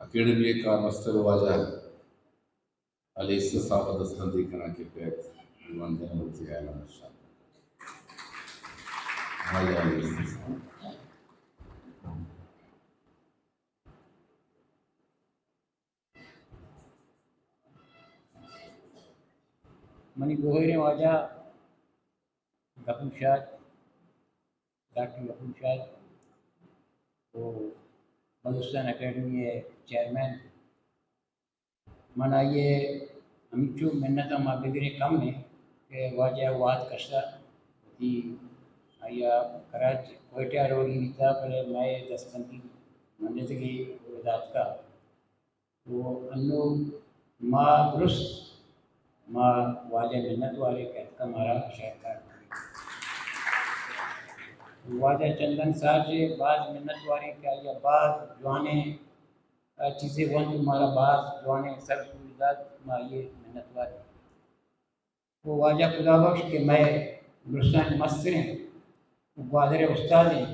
Akademiye Karmastar Waja Alisa Saba Dastandi Kanaki Pet, one day of the island shop. Mani Gohiri Waja, Gapun Shah, Dr. Gapun Shah, वो Balochistan academy के chairman मना ये हमचू मिन्नत मा बिगरे कम में के वाजा वाद कष्टा कि आया कराच कोयटा रोगी निता पहले मैं 10 मन्नत की वजात का वो अन्नो मा दुरुस्त मा वाजा मिन्नत वाले का मारा शायद का वाजा चंदन साजे बाज मिन्नत वाले का या बाज जवाने चीज़ें वन तुम्हारा बाज जवाने सर सुविधात मा ये मिन्नत वाले वो वाजा खुदा बख्श के मैं गुलस्तान मस्त हैं ग्वादरे उस्ताद हैं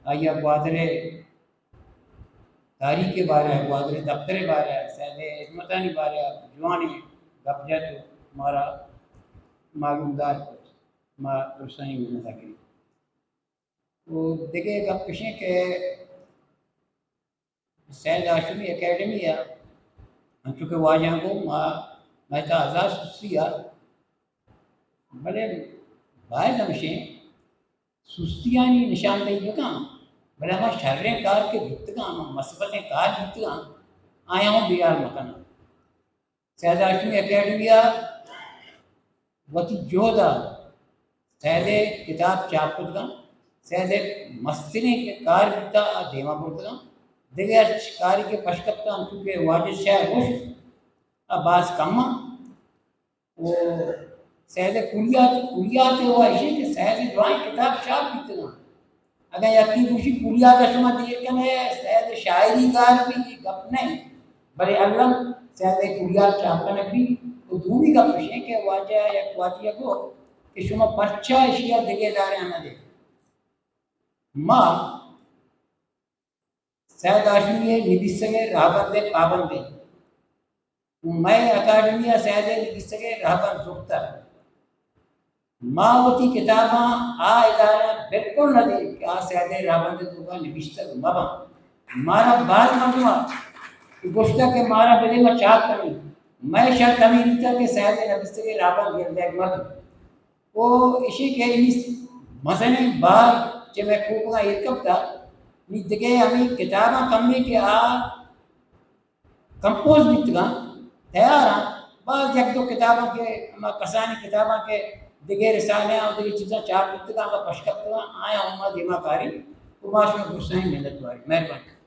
आइया ग्वादरे तारीख के बारे है ग्वादरे दफ्तर बारे है सैदे इसमतानी बारे है जवानी गप जाए तो हमारा मालूमदार मा गुलस्तानी मिन्नत आगे वो देखे गप किसी के सैद हाशमी एकेडमी है चूँकि वाजा को मैं तो आज़ाद सुस्ती है भले बाहर नमशे सुस्तियाँ नहीं निशानदेही बका भले हम शर्रें कार के भित्तगा हम मस्बतें कार भित्तगा आया हूँ बिहार मकाना सैद हाशमी एकेडमी वती जोधा सैदे किताब चापुतगा सैदे मस्तिने के कार भित्ता देवा बुर्तगा देगे शिकारी के पशकप्ता हम चूँकि वाजिद शाह रुश अब्बास कम्मा वो सैद कुलियात हुआ इसे कि सैद ड्राइंग किताब छाप इतना अगर यकी खुशी कुलियात शुमा दिए कने सैद शायरी गार भी गप नहीं बड़े अल्लम सैद कुलियात छाप कने भी तो दूरी का प्रश्न के वाजा या वाजिया को कि शुमा पर्चा इशिया दिगे दारे आना दे माँ सैद हाशमी निबिसगे राबंदे पाबंदे मैं अकादमिया सैदे निबिसगे राबंद जुक्ता मावती किताबा आ इदारा बिल्कुल न दे कि आ सैदे राबंदे दुका निबिसग मबा मारा बात मजमा कि गुश्ता के मारा बिले में चाहत करी मैं शर्त अमीरिता के सैदे निबिसगे राबंद गिरदे मत वो इसी के इस मसने बार जे मैं खूबगा इरकबता नी दिगे हमें किताबा कम्मी के आ कंपोज बितगा तैयार बाज एक दो किताबों के हम कसानी किताबा के दिगे रिसाले और दिगे चीज़ें चार बितगा हम पशकप्तगा आया हूँ दिमाग कारी उमाश में गुस्सा ही मिलत वाली मेहरबानी।